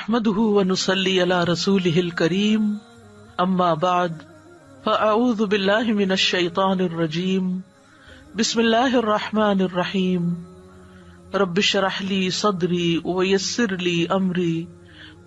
نحمده ونصلي على رسوله الكريم اما بعد فاعوذ بالله من الشيطان الرجيم بسم الله الرحمن الرحيم رب اشرح لي صدري ويسر لي امري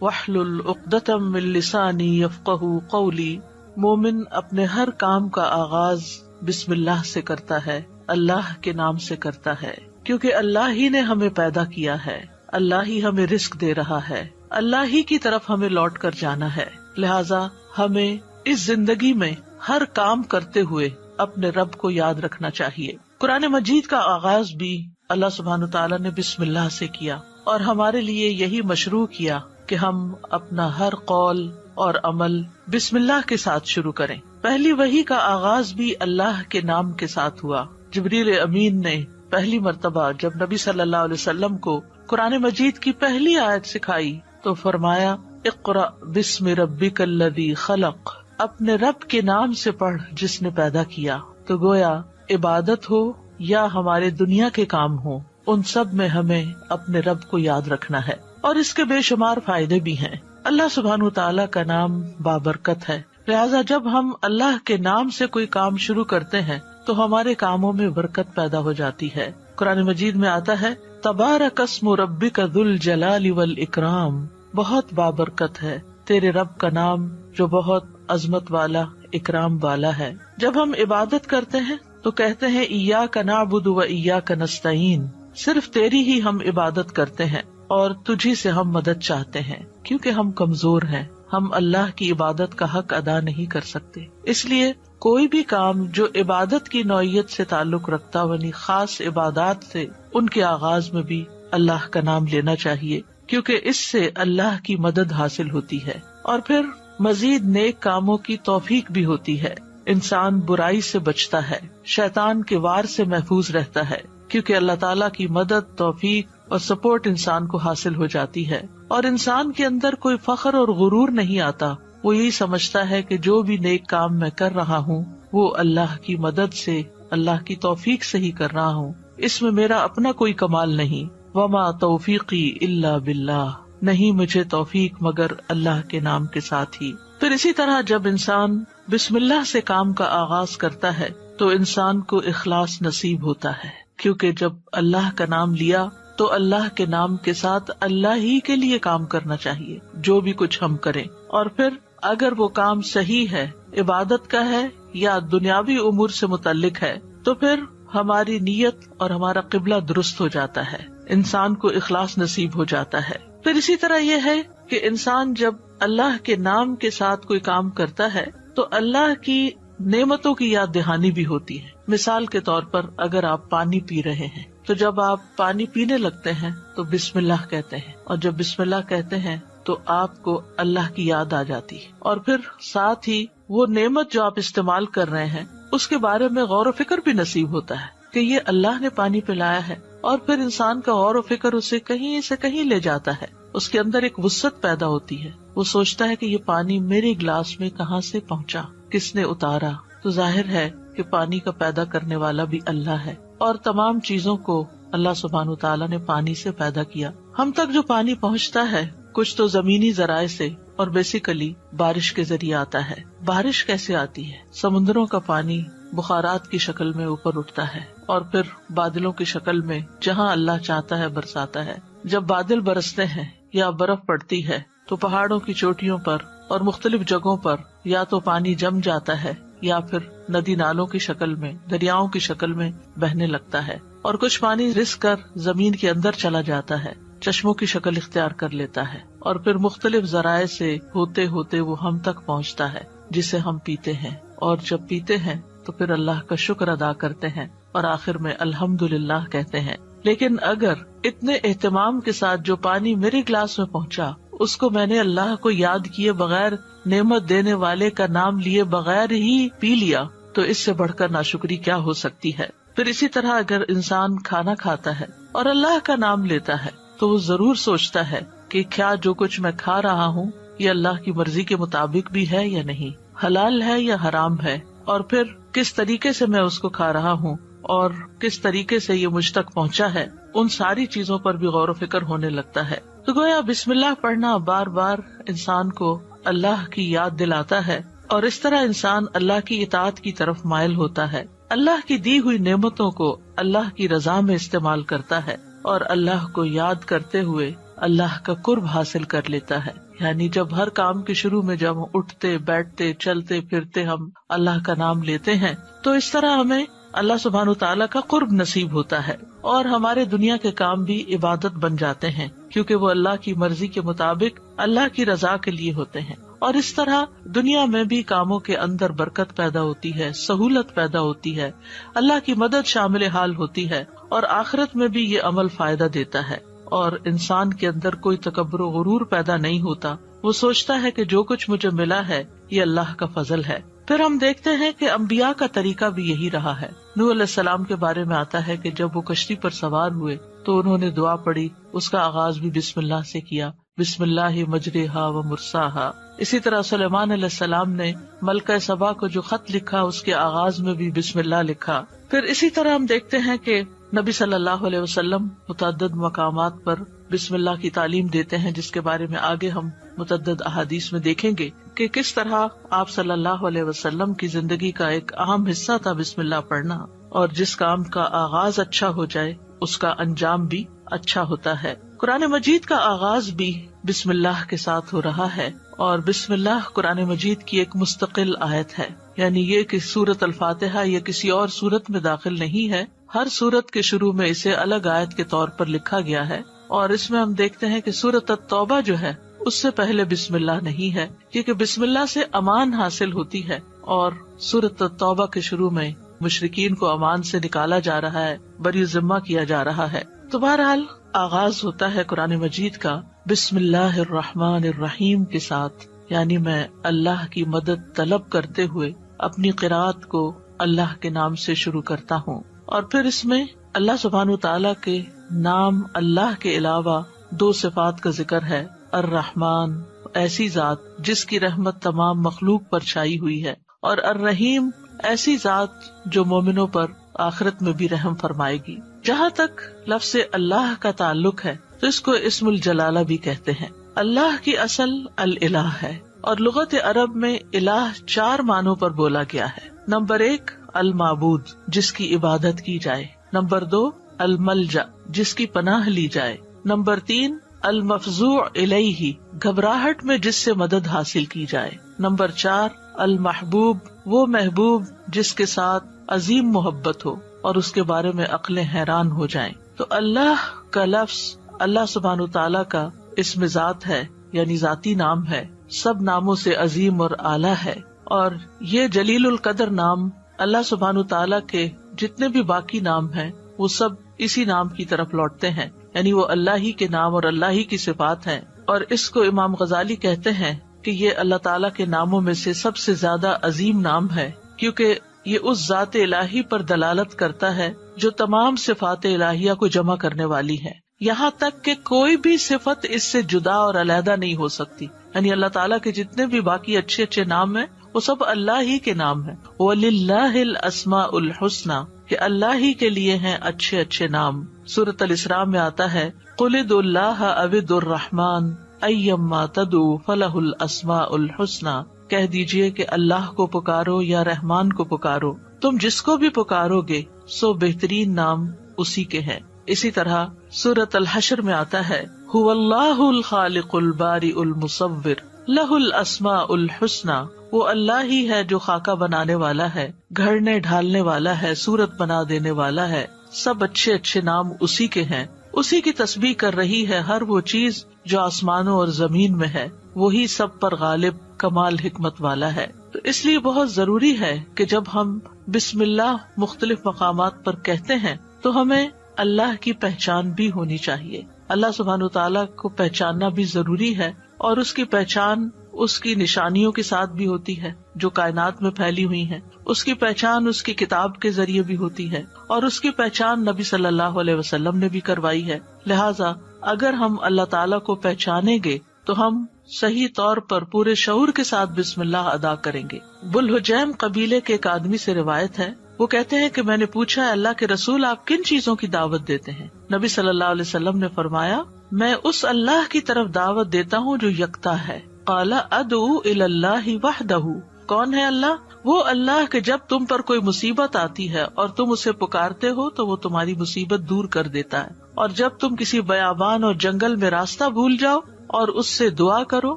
واحلل عقدة من لساني يفقهوا قولي۔ مومن اپنے ہر کام کا آغاز بسم اللہ سے کرتا ہے، اللہ کے نام سے کرتا ہے، کیونکہ اللہ ہی نے ہمیں پیدا کیا ہے، اللہ ہی ہمیں رزق دے رہا ہے، اللہ ہی کی طرف ہمیں لوٹ کر جانا ہے، لہٰذا ہمیں اس زندگی میں ہر کام کرتے ہوئے اپنے رب کو یاد رکھنا چاہیے۔ قرآن مجید کا آغاز بھی اللہ سبحانہ تعالیٰ نے بسم اللہ سے کیا، اور ہمارے لیے یہی مشروع کیا کہ ہم اپنا ہر قول اور عمل بسم اللہ کے ساتھ شروع کریں۔ پہلی وحی کا آغاز بھی اللہ کے نام کے ساتھ ہوا۔ جبریل امین نے پہلی مرتبہ جب نبی صلی اللہ علیہ وسلم کو قرآن مجید کی پہلی آیت سکھائی تو فرمایا اقرأ بسم ربک الذی خلق، اپنے رب کے نام سے پڑھ جس نے پیدا کیا۔ تو گویا عبادت ہو یا ہمارے دنیا کے کام ہو، ان سب میں ہمیں اپنے رب کو یاد رکھنا ہے، اور اس کے بے شمار فائدے بھی ہیں۔ اللہ سبحانہ تعالیٰ کا نام بابرکت ہے، لہٰذا جب ہم اللہ کے نام سے کوئی کام شروع کرتے ہیں تو ہمارے کاموں میں برکت پیدا ہو جاتی ہے۔ قرآن مجید میں آتا ہے تبارک اسم ربک ذو الجلال والاکرام، بہت بابرکت ہے تیرے رب کا نام جو بہت عظمت والا، اکرام والا ہے۔ جب ہم عبادت کرتے ہیں تو کہتے ہیں ایاک نعبد و ایاک نستعین، صرف تیری ہی ہم عبادت کرتے ہیں اور تجھی سے ہم مدد چاہتے ہیں، کیونکہ ہم کمزور ہیں، ہم اللہ کی عبادت کا حق ادا نہیں کر سکتے۔ اس لیے کوئی بھی کام جو عبادت کی نوعیت سے تعلق رکھتا یعنی خاص عبادات سے، ان کے آغاز میں بھی اللہ کا نام لینا چاہیے، کیونکہ اس سے اللہ کی مدد حاصل ہوتی ہے، اور پھر مزید نیک کاموں کی توفیق بھی ہوتی ہے۔ انسان برائی سے بچتا ہے، شیطان کے وار سے محفوظ رہتا ہے، کیونکہ اللہ تعالیٰ کی مدد، توفیق اور سپورٹ انسان کو حاصل ہو جاتی ہے، اور انسان کے اندر کوئی فخر اور غرور نہیں آتا۔ وہ یہی سمجھتا ہے کہ جو بھی نیک کام میں کر رہا ہوں وہ اللہ کی مدد سے، اللہ کی توفیق سے ہی کر رہا ہوں، اس میں میرا اپنا کوئی کمال نہیں۔ وما توفیقی الا باللہ، نہیں مجھے توفیق مگر اللہ کے نام کے ساتھ ہی۔ پھر اسی طرح جب انسان بسم اللہ سے کام کا آغاز کرتا ہے تو انسان کو اخلاص نصیب ہوتا ہے، کیونکہ جب اللہ کا نام لیا تو اللہ کے نام کے ساتھ اللہ ہی کے لیے کام کرنا چاہیے جو بھی کچھ ہم کریں، اور پھر اگر وہ کام صحیح ہے، عبادت کا ہے یا دنیاوی امور سے متعلق ہے، تو پھر ہماری نیت اور ہمارا قبلہ درست ہو جاتا ہے، انسان کو اخلاص نصیب ہو جاتا ہے۔ پھر اسی طرح یہ ہے کہ انسان جب اللہ کے نام کے ساتھ کوئی کام کرتا ہے تو اللہ کی نعمتوں کی یاد دہانی بھی ہوتی ہے۔ مثال کے طور پر اگر آپ پانی پی رہے ہیں تو جب آپ پانی پینے لگتے ہیں تو بسم اللہ کہتے ہیں، اور جب بسم اللہ کہتے ہیں تو آپ کو اللہ کی یاد آ جاتی ہے، اور پھر ساتھ ہی وہ نعمت جو آپ استعمال کر رہے ہیں اس کے بارے میں غور و فکر بھی نصیب ہوتا ہے کہ یہ اللہ نے پانی پلایا ہے، اور پھر انسان کا غور و فکر اسے کہیں سے کہیں لے جاتا ہے، اس کے اندر ایک وسعت پیدا ہوتی ہے، وہ سوچتا ہے کہ یہ پانی میرے گلاس میں کہاں سے پہنچا، کس نے اتارا۔ تو ظاہر ہے کہ پانی کا پیدا کرنے والا بھی اللہ ہے، اور تمام چیزوں کو اللہ سبحانہ تعالیٰ نے پانی سے پیدا کیا۔ ہم تک جو پانی پہنچتا ہے کچھ تو زمینی ذرائع سے اور بیسیکلی بارش کے ذریعے آتا ہے۔ بارش کیسے آتی ہے؟ سمندروں کا پانی بخارات کی شکل میں اوپر اٹھتا ہے اور پھر بادلوں کی شکل میں جہاں اللہ چاہتا ہے برساتا ہے۔ جب بادل برستے ہیں یا برف پڑتی ہے تو پہاڑوں کی چوٹیوں پر اور مختلف جگہوں پر یا تو پانی جم جاتا ہے یا پھر ندی نالوں کی شکل میں، دریاؤں کی شکل میں بہنے لگتا ہے، اور کچھ پانی رس کر زمین کے اندر چلا جاتا ہے، چشموں کی شکل اختیار کر لیتا ہے، اور پھر مختلف ذرائع سے ہوتے ہوتے وہ ہم تک پہنچتا ہے جسے ہم پیتے ہیں، اور جب پیتے ہیں تو پھر اللہ کا شکر ادا کرتے ہیں اور آخر میں الحمدللہ کہتے ہیں۔ لیکن اگر اتنے اہتمام کے ساتھ جو پانی میرے گلاس میں پہنچا اس کو میں نے اللہ کو یاد کیے بغیر، نعمت دینے والے کا نام لیے بغیر ہی پی لیا، تو اس سے بڑھ کر ناشکری کیا ہو سکتی ہے۔ پھر اسی طرح اگر انسان کھانا کھاتا ہے اور اللہ کا نام لیتا ہے تو وہ ضرور سوچتا ہے کہ کیا جو کچھ میں کھا رہا ہوں یہ اللہ کی مرضی کے مطابق بھی ہے یا نہیں، حلال ہے یا حرام ہے، اور پھر کس طریقے سے میں اس کو کھا رہا ہوں اور کس طریقے سے یہ مجھ تک پہنچا ہے، ان ساری چیزوں پر بھی غور و فکر ہونے لگتا ہے۔ تو گویا بسم اللہ پڑھنا بار بار انسان کو اللہ کی یاد دلاتا ہے، اور اس طرح انسان اللہ کی اطاعت کی طرف مائل ہوتا ہے، اللہ کی دی ہوئی نعمتوں کو اللہ کی رضا میں استعمال کرتا ہے، اور اللہ کو یاد کرتے ہوئے اللہ کا قرب حاصل کر لیتا ہے۔ یعنی جب ہر کام کے شروع میں جب اٹھتے بیٹھتے چلتے پھرتے ہم اللہ کا نام لیتے ہیں تو اس طرح ہمیں اللہ سبحانہ تعالیٰ کا قرب نصیب ہوتا ہے، اور ہمارے دنیا کے کام بھی عبادت بن جاتے ہیں، کیونکہ وہ اللہ کی مرضی کے مطابق اللہ کی رضا کے لیے ہوتے ہیں۔ اور اس طرح دنیا میں بھی کاموں کے اندر برکت پیدا ہوتی ہے، سہولت پیدا ہوتی ہے، اللہ کی مدد شامل حال ہوتی ہے، اور آخرت میں بھی یہ عمل فائدہ دیتا ہے، اور انسان کے اندر کوئی تکبر و غرور پیدا نہیں ہوتا۔ وہ سوچتا ہے کہ جو کچھ مجھے ملا ہے یہ اللہ کا فضل ہے۔ پھر ہم دیکھتے ہیں کہ انبیاء کا طریقہ بھی یہی رہا ہے۔ نوح علیہ السلام کے بارے میں آتا ہے کہ جب وہ کشتی پر سوار ہوئے تو انہوں نے دعا پڑھی، اس کا آغاز بھی بسم اللہ سے کیا، بسم اللہ مجریہا و مرساہا۔ اسی طرح سلیمان علیہ السلام نے ملکہ سبا کو جو خط لکھا اس کے آغاز میں بھی بسم اللہ لکھا۔ پھر اسی طرح ہم دیکھتے ہیں کہ نبی صلی اللہ علیہ وسلم متعدد مقامات پر بسم اللہ کی تعلیم دیتے ہیں، جس کے بارے میں آگے ہم متعدد احادیث میں دیکھیں گے کہ کس طرح آپ صلی اللہ علیہ وسلم کی زندگی کا ایک اہم حصہ تھا بسم اللہ پڑھنا، اور جس کام کا آغاز اچھا ہو جائے اس کا انجام بھی اچھا ہوتا ہے۔ قرآن مجید کا آغاز بھی بسم اللہ کے ساتھ ہو رہا ہے، اور بسم اللہ قرآن مجید کی ایک مستقل آیت ہے، یعنی یہ کہ سورۃ الفاتحہ یہ کسی اور سورت میں داخل نہیں ہے، ہر سورت کے شروع میں اسے الگ آیت کے طور پر لکھا گیا ہے۔ اور اس میں ہم دیکھتے ہیں کہ سورۃ التوبہ جو ہے اس سے پہلے بسم اللہ نہیں ہے، کیونکہ بسم اللہ سے امان حاصل ہوتی ہے، اور سورۃ التوبہ کے شروع میں مشرکین کو امان سے نکالا جا رہا ہے، بری ذمہ کیا جا رہا ہے۔ تو بہرحال آغاز ہوتا ہے قرآن مجید کا بسم اللہ الرحمن الرحیم کے ساتھ، یعنی میں اللہ کی مدد طلب کرتے ہوئے اپنی قرات کو اللہ کے نام سے شروع کرتا ہوں۔ اور پھر اس میں اللہ سبحانہ تعالیٰ کے نام اللہ کے علاوہ دو صفات کا ذکر ہے۔ الرحمن ایسی ذات جس کی رحمت تمام مخلوق پر چھائی ہوئی ہے، اور الرحیم ایسی ذات جو مومنوں پر آخرت میں بھی رحم فرمائے گی۔ جہاں تک لفظ اللہ کا تعلق ہے تو اس کو اسم الجلالہ بھی کہتے ہیں۔ اللہ کی اصل الالہ ہے، اور لغت عرب میں الہ 4 معنوں پر بولا گیا ہے۔ نمبر 1 المعبود جس کی عبادت کی جائے، نمبر 2 الملجا جس کی پناہ لی جائے، نمبر 3 المفزوع الیہ گھبراہٹ میں جس سے مدد حاصل کی جائے، نمبر 4 المحبوب وہ محبوب جس کے ساتھ عظیم محبت ہو اور اس کے بارے میں عقلیں حیران ہو جائیں۔ تو اللہ کا لفظ اللہ سبحانہ تعالیٰ کا اسم ذات ہے، یعنی ذاتی نام ہے، سب ناموں سے عظیم اور اعلیٰ ہے، اور یہ جلیل القدر نام اللہ سبحانہ تعالیٰ کے جتنے بھی باقی نام ہیں وہ سب اسی نام کی طرف لوٹتے ہیں، یعنی وہ اللہ ہی کے نام اور اللہ ہی کی صفات ہیں۔ اور اس کو امام غزالی کہتے ہیں کہ یہ اللہ تعالیٰ کے ناموں میں سے سب سے زیادہ عظیم نام ہے، کیونکہ یہ اس ذات الہی پر دلالت کرتا ہے جو تمام صفات الہیہ کو جمع کرنے والی ہے، یہاں تک کہ کوئی بھی صفت اس سے جدا اور علیحدہ نہیں ہو سکتی۔ یعنی اللہ تعالیٰ کے جتنے بھی باقی اچھے اچھے نام ہیں وہ سب اللہ ہی کے نام ہیں۔ وَلِلَّهِ الْأَسْمَاءُ الْحُسْنَى کہ اللہ ہی کے لیے ہیں اچھے اچھے نام۔ سورۃ الاسراء میں آتا ہے قُلِ ادْعُوا اللَّهَ أَوِ ادْعُوا الرَّحْمَٰنَ أَيَّمَّا تَدْعُوا فَلَهُ الْأَسْمَاءُ الْحُسْنَى کہہ دیجئے کہ اللہ کو پکارو یا رحمان کو پکارو، تم جس کو بھی پکارو گے سو بہترین نام اسی کے ہیں۔ اسی طرح سورۃ الحشر میں آتا ہے هُوَ اللَّهُ الْخَالِقُ الْبَارِئُ الْمُصَوِّرُ لَهُ الْأَسْمَاءُ الْحُسْنَى وہ اللہ ہی ہے جو خاکہ بنانے والا ہے، گھڑنے ڈھالنے والا ہے، صورت بنا دینے والا ہے، سب اچھے اچھے نام اسی کے ہیں۔ اسی کی تسبیح کر رہی ہے ہر وہ چیز جو آسمانوں اور زمین میں ہے، وہی سب پر غالب کمال حکمت والا ہے۔ تو اس لیے بہت ضروری ہے کہ جب ہم بسم اللہ مختلف مقامات پر کہتے ہیں تو ہمیں اللہ کی پہچان بھی ہونی چاہیے۔ اللہ سبحانہ تعالیٰ کو پہچاننا بھی ضروری ہے، اور اس کی پہچان اس کی نشانیوں کے ساتھ بھی ہوتی ہے جو کائنات میں پھیلی ہوئی ہیں، اس کی پہچان اس کی کتاب کے ذریعے بھی ہوتی ہے، اور اس کی پہچان نبی صلی اللہ علیہ وسلم نے بھی کروائی ہے۔ لہٰذا اگر ہم اللہ تعالیٰ کو پہچانیں گے تو ہم صحیح طور پر پورے شعور کے ساتھ بسم اللہ ادا کریں گے۔ بلحجیم قبیلے کے ایک آدمی سے روایت ہے، وہ کہتے ہیں کہ میں نے پوچھا اللہ کے رسول آپ کن چیزوں کی دعوت دیتے ہیں؟ نبی صلی اللہ علیہ وسلم نے فرمایا میں اس اللہ کی طرف دعوت دیتا ہوں جو یکتا ہے. قال ادعو الی اللہ وحدہ. کون ہے اللہ؟ وہ اللہ کہ جب تم پر کوئی مصیبت آتی ہے اور تم اسے پکارتے ہو تو وہ تمہاری مصیبت دور کر دیتا ہے، اور جب تم کسی بیابان اور جنگل میں راستہ بھول جاؤ اور اس سے دعا کرو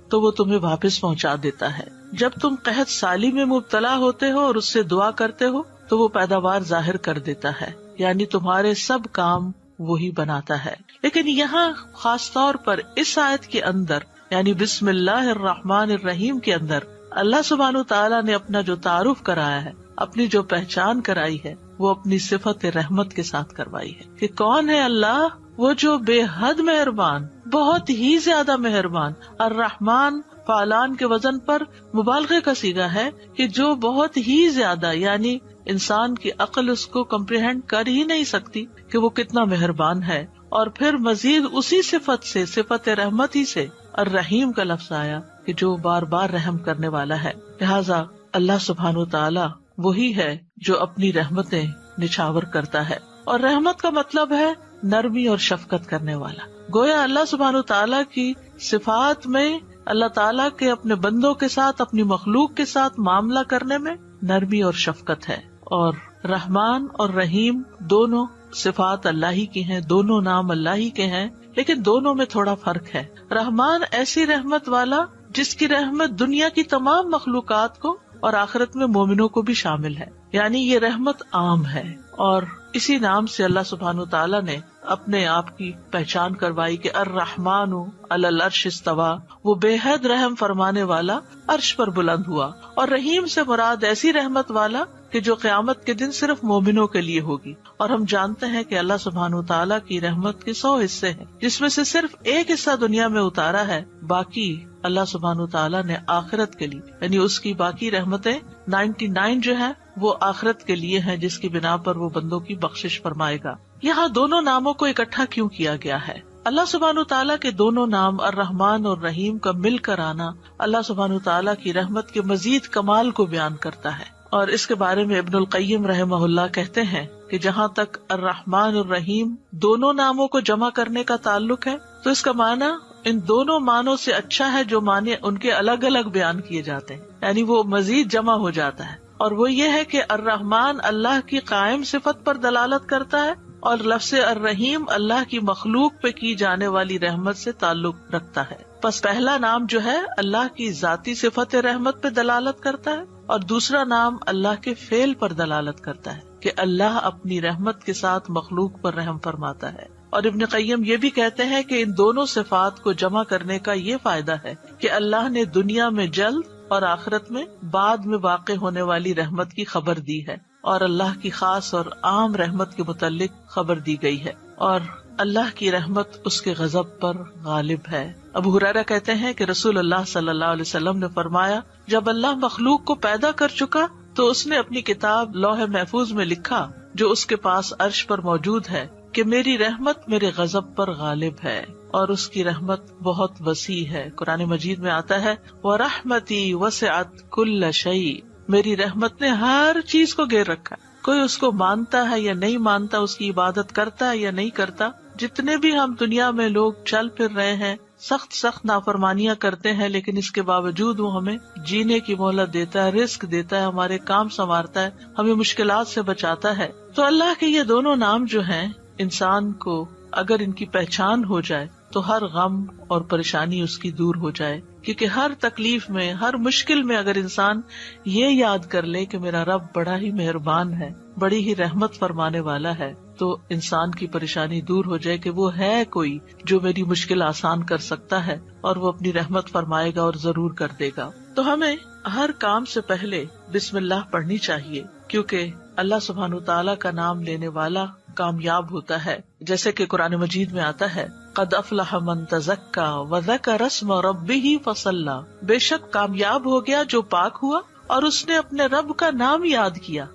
تو وہ تمہیں واپس پہنچا دیتا ہے. جب تم قحط سالی میں مبتلا ہوتے ہو اور اس سے دعا کرتے ہو تو وہ پیداوار ظاہر کر دیتا ہے، یعنی تمہارے سب کام وہی بناتا ہے. لیکن یہاں خاص طور پر اس آیت کے اندر یعنی بسم اللہ الرحمن الرحیم کے اندر اللہ سبحانہ تعالیٰ نے اپنا جو تعارف کرایا ہے، اپنی جو پہچان کرائی ہے، وہ اپنی صفت رحمت کے ساتھ کروائی ہے کہ کون ہے اللہ؟ وہ جو بے حد مہربان، بہت ہی زیادہ مہربان. الرحمن فعلان کے وزن پر مبالغے کا صیغہ ہے کہ جو بہت ہی زیادہ، یعنی انسان کی عقل اس کو کمپریہنڈ کر ہی نہیں سکتی کہ وہ کتنا مہربان ہے. اور پھر مزید اسی صفت سے، صفت رحمت ہی سے الرحیم کا لفظ آیا کہ جو بار بار رحم کرنے والا ہے. لہٰذا اللہ سبحانہ تعالیٰ وہی ہے جو اپنی رحمتیں نچھاور کرتا ہے، اور رحمت کا مطلب ہے نرمی اور شفقت کرنے والا. گویا اللہ سبحانہ تعالیٰ کی صفات میں اللہ تعالیٰ کے اپنے بندوں کے ساتھ، اپنی مخلوق کے ساتھ معاملہ کرنے میں نرمی اور شفقت ہے. اور رحمان اور رحیم دونوں صفات اللہ ہی کی ہیں، دونوں نام اللہ ہی کے ہیں، لیکن دونوں میں تھوڑا فرق ہے. رحمان ایسی رحمت والا جس کی رحمت دنیا کی تمام مخلوقات کو اور آخرت میں مومنوں کو بھی شامل ہے، یعنی یہ رحمت عام ہے. اور اسی نام سے اللہ سبحانہ تعالیٰ نے اپنے آپ کی پہچان کروائی کہ الرحمن علی العرش استویٰ، وہ بے حد رحم فرمانے والا عرش پر بلند ہوا. اور رحیم سے مراد ایسی رحمت والا کہ جو قیامت کے دن صرف مومنوں کے لیے ہوگی. اور ہم جانتے ہیں کہ اللہ سبحانہ تعالیٰ کی رحمت کے 100 حصے ہیں، جس میں سے صرف ایک حصہ دنیا میں اتارا ہے، باقی اللہ سبحانہ تعالیٰ نے آخرت کے لیے، یعنی اس کی باقی رحمتیں 99 جو ہے وہ آخرت کے لیے ہیں، جس کی بنا پر وہ بندوں کی بخشش فرمائے گا. یہاں دونوں ناموں کو اکٹھا کیوں کیا گیا ہے؟ اللہ سبحانہ تعالیٰ کے دونوں نام الرحمن اور رحیم کا مل کر آنا اللہ سبحانہ تعالیٰ کی رحمت کے مزید کمال کو بیان کرتا ہے. اور اس کے بارے میں ابن القیم رحمہ اللہ کہتے ہیں کہ جہاں تک الرحمن اور رحیم دونوں ناموں کو جمع کرنے کا تعلق ہے تو اس کا معنی ان دونوں معنوں سے اچھا ہے جو معنی ان کے الگ الگ بیان کیے جاتے ہیں، یعنی وہ مزید جمع ہو جاتا ہے. اور وہ یہ ہے کہ الرحمن اللہ کی قائم صفت پر دلالت کرتا ہے اور لفظ الرحیم اللہ کی مخلوق پہ کی جانے والی رحمت سے تعلق رکھتا ہے. پس پہلا نام جو ہے اللہ کی ذاتی صفت رحمت پہ دلالت کرتا ہے، اور دوسرا نام اللہ کے فعل پر دلالت کرتا ہے کہ اللہ اپنی رحمت کے ساتھ مخلوق پر رحم فرماتا ہے. اور ابن قیم یہ بھی کہتے ہیں کہ ان دونوں صفات کو جمع کرنے کا یہ فائدہ ہے کہ اللہ نے دنیا میں جلد اور آخرت میں بعد میں واقع ہونے والی رحمت کی خبر دی ہے، اور اللہ کی خاص اور عام رحمت کے متعلق خبر دی گئی ہے، اور اللہ کی رحمت اس کے غضب پر غالب ہے. ابو ہریرہ کہتے ہیں کہ رسول اللہ صلی اللہ علیہ وسلم نے فرمایا، جب اللہ مخلوق کو پیدا کر چکا تو اس نے اپنی کتاب لوح محفوظ میں لکھا جو اس کے پاس عرش پر موجود ہے کہ میری رحمت میرے غضب پر غالب ہے، اور اس کی رحمت بہت وسیع ہے. قرآن مجید میں آتا ہے وَرَحْمَتِي وَسِعَتْ كُلَّ شَيْءٍ، میری رحمت نے ہر چیز کو گھیر رکھا. کوئی اس کو مانتا ہے یا نہیں مانتا، اس کی عبادت کرتا ہے یا نہیں کرتا، جتنے بھی ہم دنیا میں لوگ چل پھر رہے ہیں، سخت نافرمانیاں کرتے ہیں، لیکن اس کے باوجود وہ ہمیں جینے کی مہلت دیتا ہے، رزق دیتا ہے، ہمارے کام سنوارتا ہے، ہمیں مشکلات سے بچاتا ہے. تو اللہ کے یہ دونوں نام جو ہیں، انسان کو اگر ان کی پہچان ہو جائے تو ہر غم اور پریشانی اس کی دور ہو جائے. کیونکہ ہر تکلیف میں، ہر مشکل میں اگر انسان یہ یاد کر لے کہ میرا رب بڑا ہی مہربان ہے، بڑی ہی رحمت فرمانے والا ہے، تو انسان کی پریشانی دور ہو جائے کہ وہ ہے کوئی جو میری مشکل آسان کر سکتا ہے، اور وہ اپنی رحمت فرمائے گا اور ضرور کر دے گا. تو ہمیں ہر کام سے پہلے بسم اللہ پڑھنی چاہیے، کیونکہ اللہ سبحانہ تعالیٰ کا نام لینے والا کامیاب ہوتا ہے. جیسے کہ قرآن مجید میں آتا ہے قد افلح من تزکا وذکر اسم ربہ فصلی، بے شک کامیاب ہو گیا جو پاک ہوا اور اس نے اپنے رب کا نام یاد کیا.